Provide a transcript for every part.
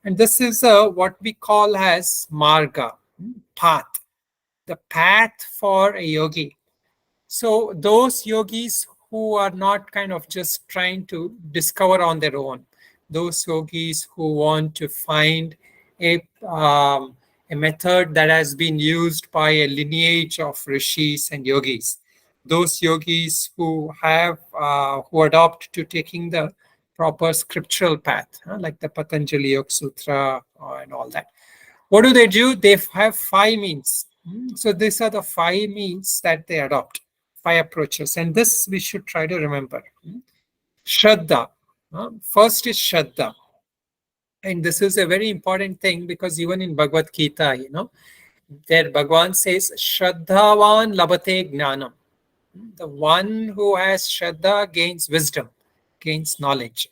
And this is what we call as marga, path, the path for a yogi. So those yogis who are not kind of just trying to discover on their own, those yogis who want to find a, um, a method that has been used by a lineage of rishis and yogis, those yogis who adopt to taking the proper scriptural path, like the Patanjali Yoga Sutra and all that. What do? They have five means. So these are the five means that they adopt, five approaches. And this we should try to remember. Shraddha. First is Shraddha. And this is a very important thing because even in Bhagavad Gita, there Bhagavan says, Shraddhavan labate gnanam. The one who has Shraddha gains wisdom, gains knowledge.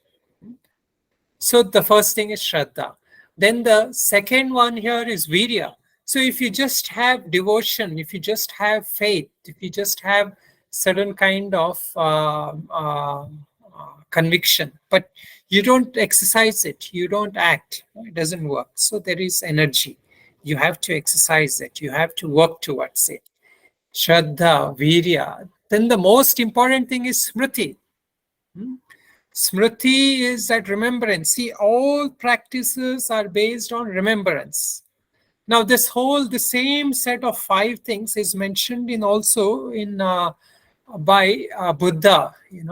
So the first thing is Shraddha. Then the second one here is Virya. So if you just have devotion, if you just have faith, if you just have certain kind of conviction, but you don't exercise it, you don't act, it doesn't work. So there is energy. You have to exercise it. You have to work towards it. Shraddha, Virya. Then the most important thing is Smriti. Smriti is that remembrance. See, all practices are based on remembrance. Now, the same set of five things is mentioned by Buddha. In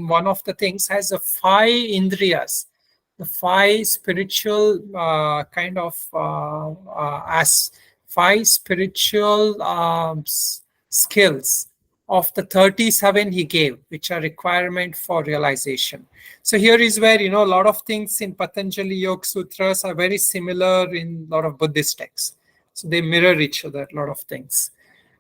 one of the things has the five indriyas, the five spiritual five spiritual skills of the 37 he gave, which are requirement for realization. So here is where, a lot of things in Patanjali Yoga Sutras are very similar in a lot of Buddhist texts. So they mirror each other, a lot of things.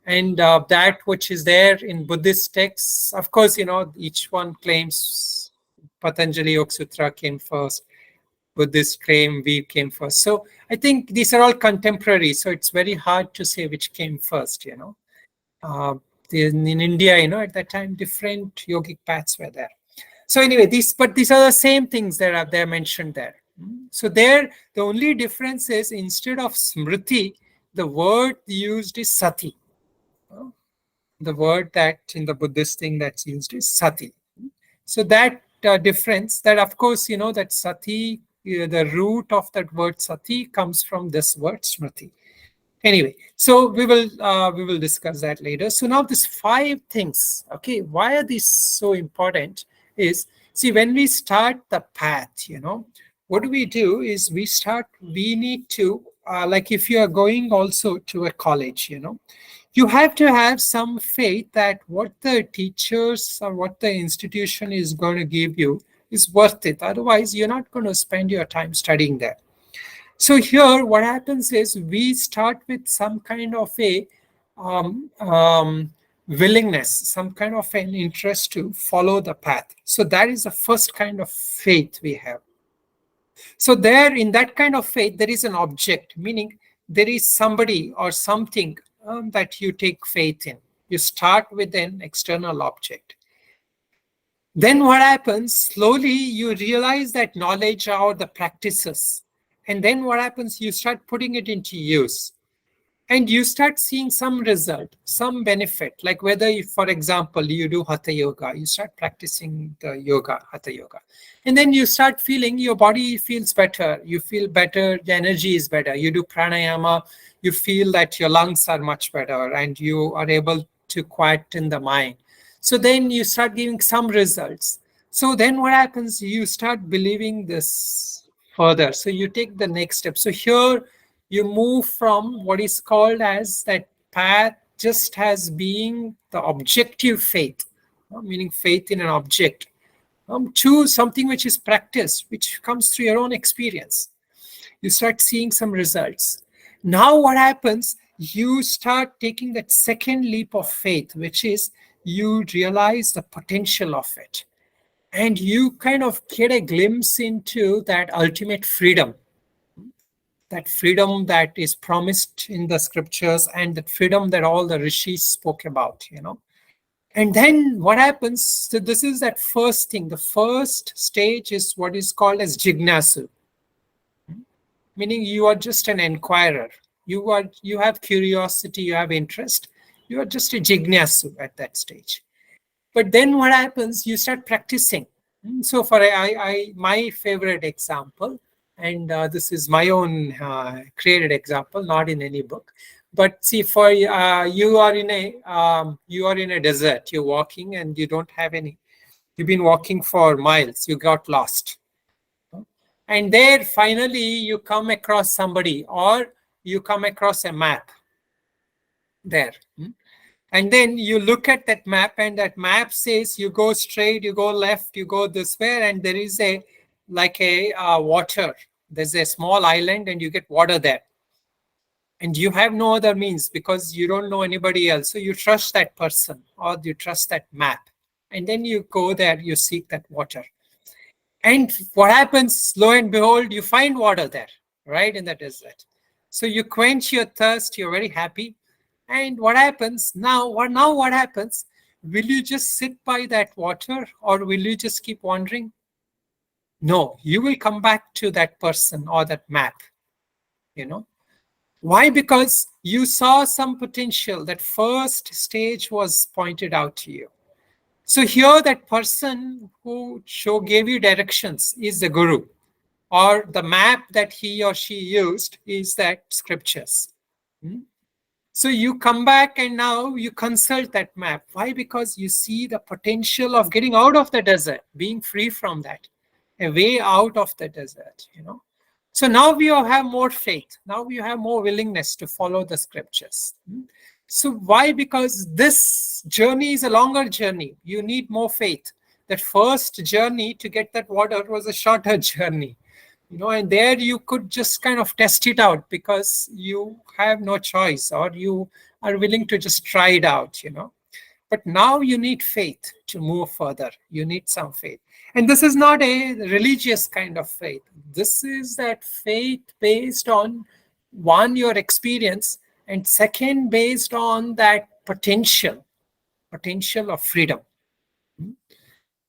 And that which is there in Buddhist texts, of course, each one claims Patanjali Yoga Sutra came first, Buddhist claim we came first. So I think these are all contemporary. So it's very hard to say which came first, in India, at that time, different yogic paths were there. So anyway, these are the same things that are mentioned there. So there, the only difference is instead of Smriti, the word used is Sati. The word that in the Buddhist thing that's used is Sati. So that difference, that of course, that Sati, the root of that word Sati comes from this word Smriti. Anyway, so we will discuss that later. So now these five things, okay, why are these so important is, see, when we start the path, what do? Is we need to, like if you are going also to a college, you have to have some faith that what the teachers or what the institution is going to give you is worth it. Otherwise, you're not going to spend your time studying there. So here, what happens is we start with some kind of a willingness, some kind of an interest to follow the path. So that is the first kind of faith we have. So there, in that kind of faith, there is an object, meaning there is somebody or something that you take faith in. You start with an external object. Then what happens? Slowly, you realize that knowledge or the practices. And then what happens? You start putting it into use. And you start seeing some result, some benefit. Like whether, if, for example, you do Hatha Yoga, you start practicing the yoga, Hatha Yoga. And then you start feeling your body feels better. You feel better, the energy is better. You do pranayama, you feel that your lungs are much better and you are able to quieten the mind. So then you start giving some results. So then what happens? You start believing this further. So you take the next step. So here you move from what is called as that path just as being the objective faith, meaning faith in an object, to something which is practiced, which comes through your own experience. You start seeing some results. Now what happens? You start taking that second leap of faith, which is you realize the potential of it. And you kind of get a glimpse into that ultimate freedom that is promised in the scriptures and that freedom that all the rishis spoke about, And then what happens? So this is that first thing. The first stage is what is called as jignasu, meaning you are just an inquirer. You have curiosity, you have interest. You are just a jignasu at that stage. But then what happens? You start practicing. So for my favorite example, and this is my own created example, not in any book. But see, for you are in a desert. You're walking and you don't have any. You've been walking for miles. You got lost, and there finally you come across somebody, or you come across a map there. And then you look at that map, and that map says you go straight, you go left, you go this way, and there is a water. There's a small island, and you get water there. And you have no other means because you don't know anybody else. So you trust that person or you trust that map. And then you go there, you seek that water. And what happens? Lo and behold, you find water there, right in the desert. So you quench your thirst, you're very happy. And what happens now? What happens? Will you just sit by that water, or will you just keep wandering? No, you will come back to that person or that map. Why? Because you saw some potential. That first stage was pointed out to you. So here that person who gave you directions is the guru, or the map that he or she used is that scriptures. So you come back and now you consult that map. Why? Because you see the potential of getting out of the desert, being free from that, a way out of the desert. So now we have more faith. Now we have more willingness to follow the scriptures. So why? Because this journey is a longer journey. You need more faith. That first journey to get that water was a shorter journey. And there you could just kind of test it out because you have no choice, or you are willing to just try it out. But now you need faith to move further. You need some faith. And this is not a religious kind of faith. This is that faith based on, one, your experience, and second, based on that potential of freedom.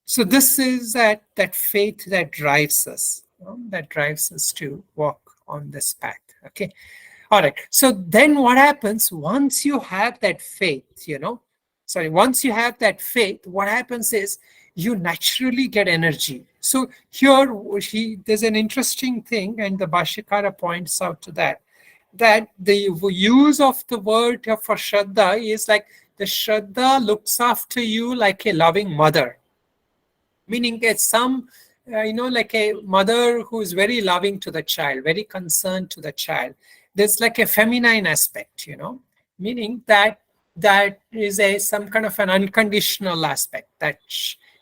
So this is that faith that drives us, to walk on this path. Okay. All right. So then what happens once you have that faith, once you have that faith, what happens is you naturally get energy. So here there's an interesting thing, and the Bhashyakara points out to that the use of the word for Shraddha is like the Shraddha looks after you like a loving mother. Meaning it's some, like a mother who is very loving to the child, very concerned to the child. There's like a feminine aspect, meaning that is some kind of an unconditional aspect. That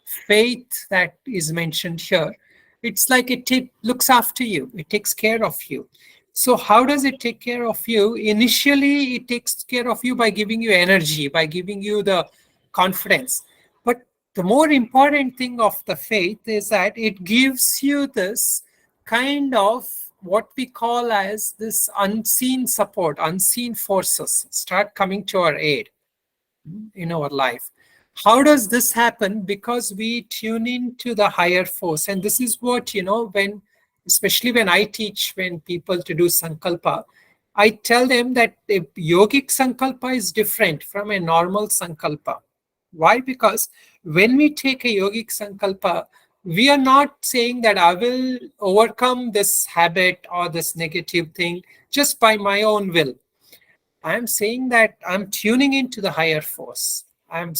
faith that is mentioned here, it's like it looks after you. It takes care of you. So how does it take care of you? Initially, it takes care of you by giving you energy, by giving you the confidence. But the more important thing of the faith is that it gives you this kind of what we call as this unseen support, unseen forces start coming to our aid in our life. How does this happen? Because we tune into the higher force. And this is what, especially when I teach people to do sankalpa, I tell them that a yogic sankalpa is different from a normal sankalpa. Why? Because when we take a yogic sankalpa, we are not saying that I will overcome this habit or this negative thing just by my own will. I'm saying that I'm tuning into the higher force. I'm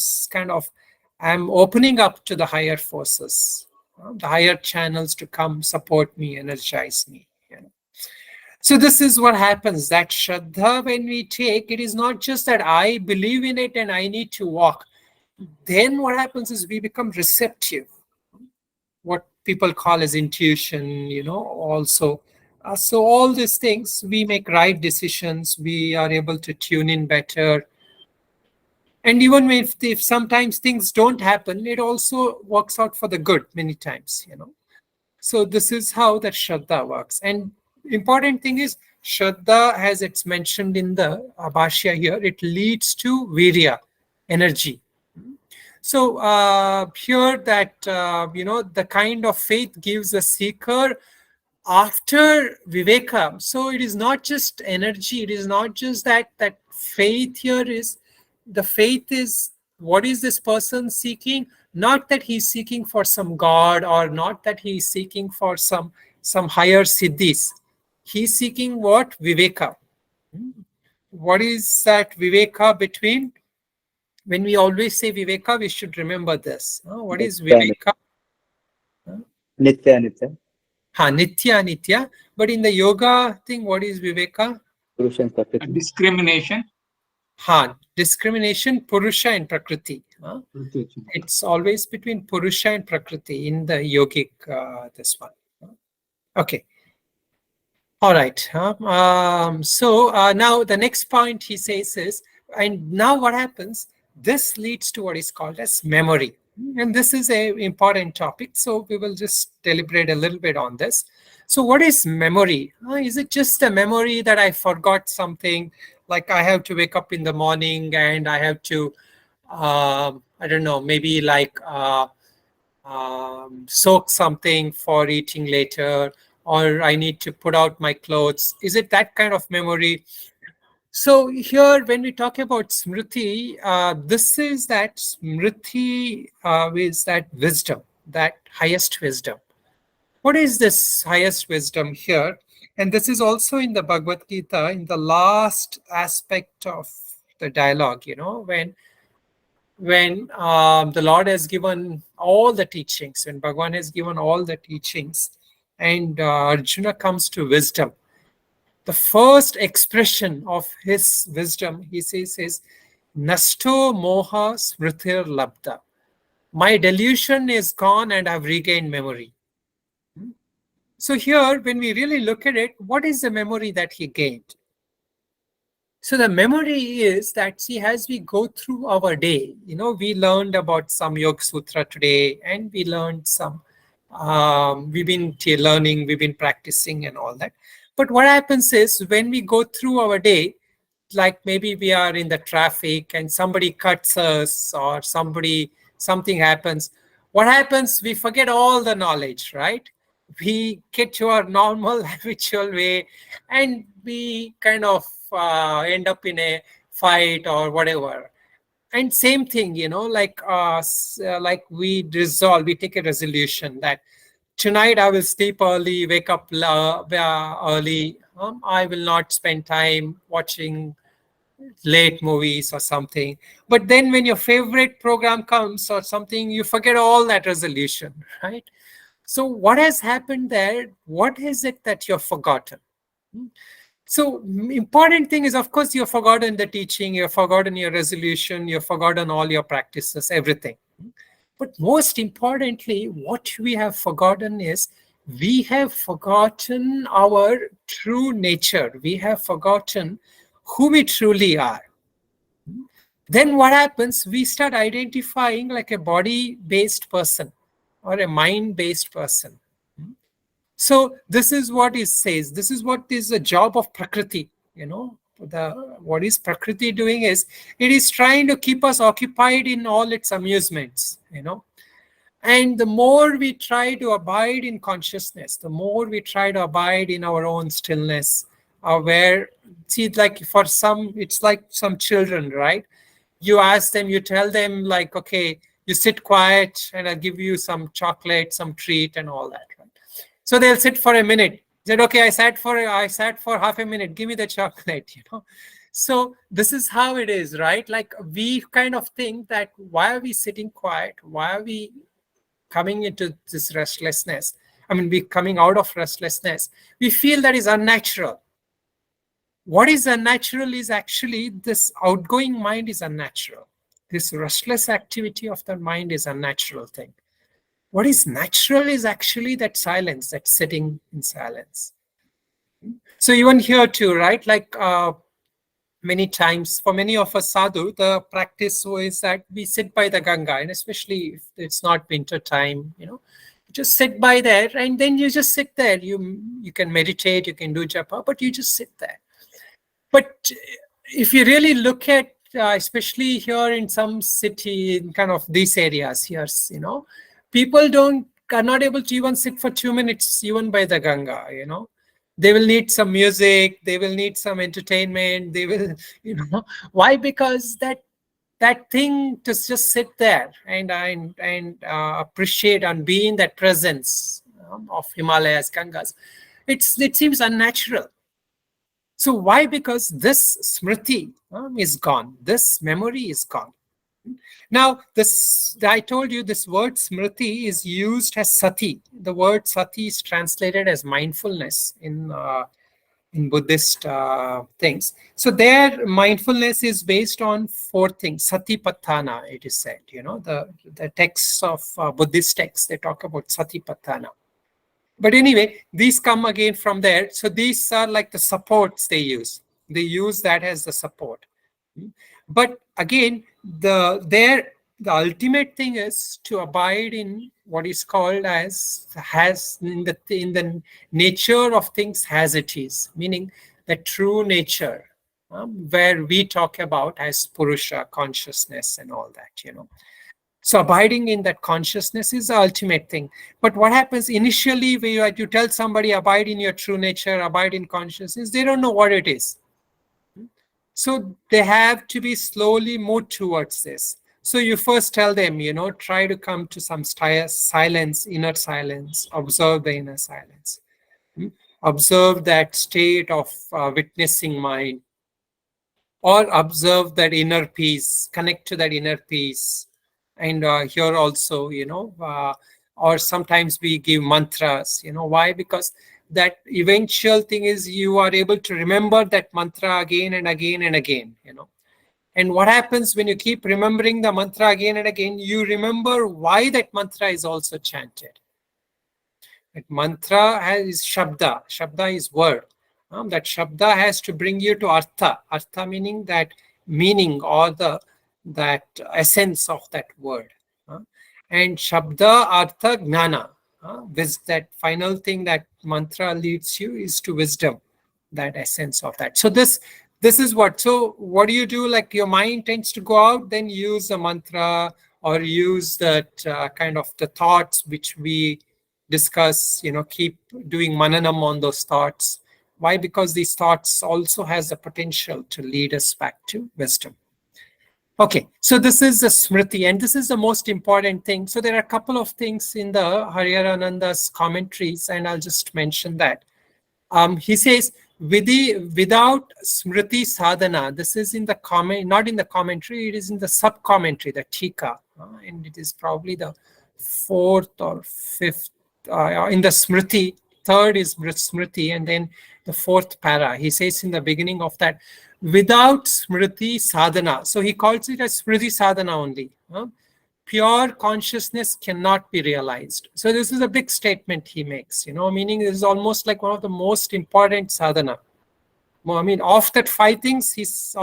opening up to the higher forces, the higher channels to come support me, energize me. So this is what happens. That Shraddha, when we take, it is not just that I believe in it and I need to walk. Then what happens is we become receptive. What people call as intuition, also. So all these things, we make right decisions. We are able to tune in better. And even if sometimes things don't happen, it also works out for the good many times, So this is how that Shraddha works. And important thing is, Shraddha, as it's mentioned in the Bhashya here, it leads to Virya, energy. So here that, the kind of faith gives a seeker after Viveka. So it is not just energy. It is not just that faith here is, the faith is, what is this person seeking? Not that he's seeking for some God, or not that he's seeking for some higher siddhis. He's seeking what? Viveka. What is that Viveka between? When we always say Viveka, we should remember this. What is Viveka? Nitya, Nitya. Nitya, Nitya. But in the yoga thing, what is Viveka? Purusha and Prakriti. Discrimination. Discrimination, Purusha and Prakriti. It's always between Purusha and Prakriti in the yogic, this one. Okay. All right. So now the next point he says is, and now what happens? This leads to what is called as memory. And this is an important topic. So we will just deliberate a little bit on this. So what is memory? Is it just a memory that I forgot something? Like I have to wake up in the morning and I have to, I don't know, maybe like soak something for eating later, or I need to put out my clothes. Is it that kind of memory? So here, when we talk about Smriti, this is that Smriti is that wisdom, that highest wisdom. What is this highest wisdom here? And this is also in the Bhagavad Gita, in the last aspect of the dialogue, when the Lord has given all the teachings, when Bhagavan has given all the teachings, and Arjuna comes to wisdom. The first expression of his wisdom, he says, is Nasto Moha Smritir Labda. My delusion is gone and I've regained memory. So here, when we really look at it, what is the memory that he gained? So the memory is that, see, as we go through our day, we learned about some Yoga Sutra today, and we learned some, we've been learning, we've been practicing and all that. But what happens is when we go through our day, like maybe we are in the traffic and somebody cuts us or something happens. What happens? We forget all the knowledge, right? We get to our normal habitual way and we kind of end up in a fight or whatever. And same thing, like we take a resolution that tonight I will sleep early, wake up early. I will not spend time watching late movies or something. But then when your favorite program comes or something, you forget all that resolution, right? So what has happened there? What is it that you've forgotten? So important thing is, of course, you've forgotten the teaching, you've forgotten your resolution, you've forgotten all your practices, everything. But most importantly, what we have forgotten is we have forgotten our true nature. We have forgotten who we truly are. Then what happens? We start identifying like a body-based person or a mind-based person. So this is what it says. This is what is the job of Prakriti. What is Prakriti doing is, it is trying to keep us occupied in all its amusements, And the more we try to abide in consciousness, the more we try to abide in our own stillness, like for some, it's like some children, right? You ask them, you tell them like, okay, you sit quiet and I'll give you some chocolate, some treat and all that, right? So they'll sit for a minute. Said, okay, I sat for half a minute. Give me the chocolate, So this is how it is, right? Like we kind of think that why are we sitting quiet? Why are we coming into this restlessness? We're coming out of restlessness. We feel that is unnatural. What is unnatural is actually this outgoing mind is unnatural. This restless activity of the mind is a unnatural thing. What is natural is actually that silence, that sitting in silence. So even here too, right? Like many times, for many of us sadhu, the practice is that we sit by the Ganga, and especially if it's not winter time, you just sit by there, and then you just sit there. You can meditate, you can do japa, but you just sit there. But if you really look at especially here in some city, in kind of these areas here, people are not able to even sit for 2 minutes, even by the Ganga, They will need some music, they will need some entertainment, they will, why? Because that thing to just sit there and appreciate and be in that presence of Himalayas, Gangas, it seems unnatural. So why? Because this smriti is gone. This memory is gone. Now, I told you this word smriti is used as sati. The word sati is translated as mindfulness in Buddhist things. So their mindfulness is based on 4 things. Satipatthana, it is said. The texts of Buddhist texts, they talk about satipatthana. But anyway, these come again from there. So these are like the supports they use. They use that as the support. But again, the ultimate thing is to abide in what is called as in the nature of things as it is, meaning the true nature, where we talk about as Purusha, consciousness and all that, So abiding in that consciousness is the ultimate thing. But what happens initially when you tell somebody abide in your true nature, abide in consciousness, they don't know what it is. So they have to be slowly moved towards this. So you first tell them, try to come to some silence, inner silence, observe the inner silence. Observe that state of witnessing mind, or observe that inner peace, connect to that inner peace. And here also, or sometimes we give mantras, why? Because that eventual thing is you are able to remember that mantra again and again and again, And what happens when you keep remembering the mantra again and again, you remember why that mantra is also chanted. That mantra is shabda. Shabda is word. That shabda has to bring you to artha. Artha meaning that meaning or that essence of that word. And shabda, artha, gnana. That final thing that mantra leads you is to wisdom, that essence of that. So this is what. So what do you do? Like your mind tends to go out, then use the mantra or use that kind of the thoughts which we discuss, keep doing mananam on those thoughts. Why? Because these thoughts also has the potential to lead us back to wisdom. Okay, so this is the Smriti, and this is the most important thing. So there are a couple of things in the Hariharananda's commentaries, and I'll just mention that. He says, without Smriti sadhana, this is in the comment, not in the commentary, it is in the sub-commentary, the Tika, and it is probably the 4th or 5th, in the Smriti, 3rd is Smriti, and then the 4th para. He says in the beginning of that, without Smriti sadhana. So he calls it as Smriti sadhana only. Pure consciousness cannot be realized. So this is a big statement he makes, meaning this is almost like one of the most important sadhana. I mean, of that 5 things, this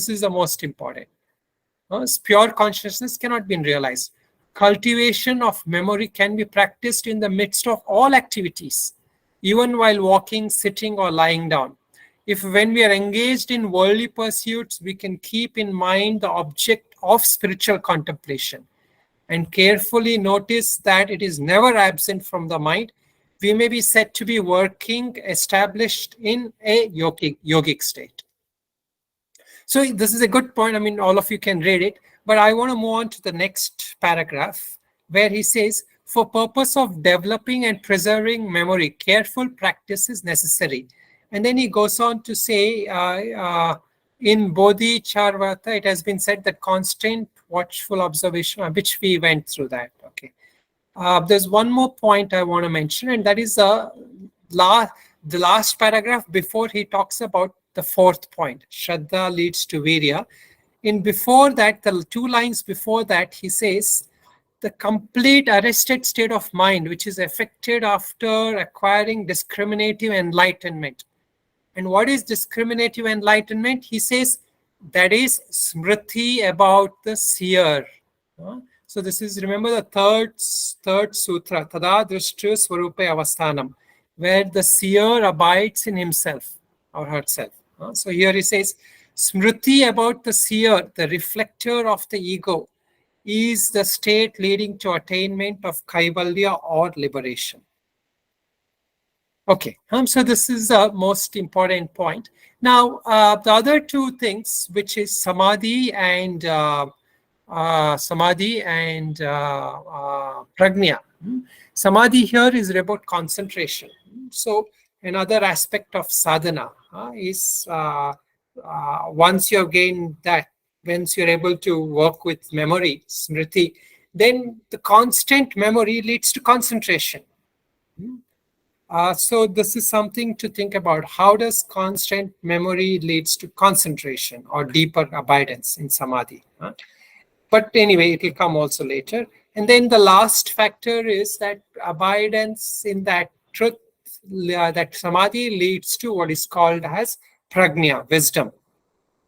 is the most important. Pure consciousness cannot be realized. Cultivation of memory can be practiced in the midst of all activities, even while walking, sitting, or lying down. If when we are engaged in worldly pursuits, we can keep in mind the object of spiritual contemplation and carefully notice that it is never absent from the mind, we may be said to be working, established in a yogic state. So this is a good point. I mean, all of you can read it, but I want to move on to the next paragraph where he says, for purpose of developing and preserving memory, careful practice is necessary. And then he goes on to say, in Bodhi Charvata, it has been said that constant watchful observation, which we went through that. Okay. There's one more point I want to mention, and that is the last paragraph before he talks about the 4th point, Sraddha leads to Virya. Before that, the 2 lines before that, he says, the complete arrested state of mind, which is affected after acquiring discriminative enlightenment. And what is discriminative enlightenment? He says, that is Smriti about the seer. So this is, remember the third sutra, Tada Drishta Swarupe Avasthanam, where the seer abides in himself or herself. So here he says, Smriti about the seer, the reflector of the ego, is the state leading to attainment of kaivalya or liberation. Okay, so this is the most important point. Now, the other two things, which is samadhi and prajna. Samadhi here is about concentration. So another aspect of sadhana is once you have gained that, once you're able to work with memory, smriti, then the constant memory leads to concentration. So this is something to think about. How does constant memory leads to concentration or deeper abidance in samadhi? But anyway, it will come also later. And then the last factor is that abidance in that truth, that samadhi leads to what is called as prajna, wisdom.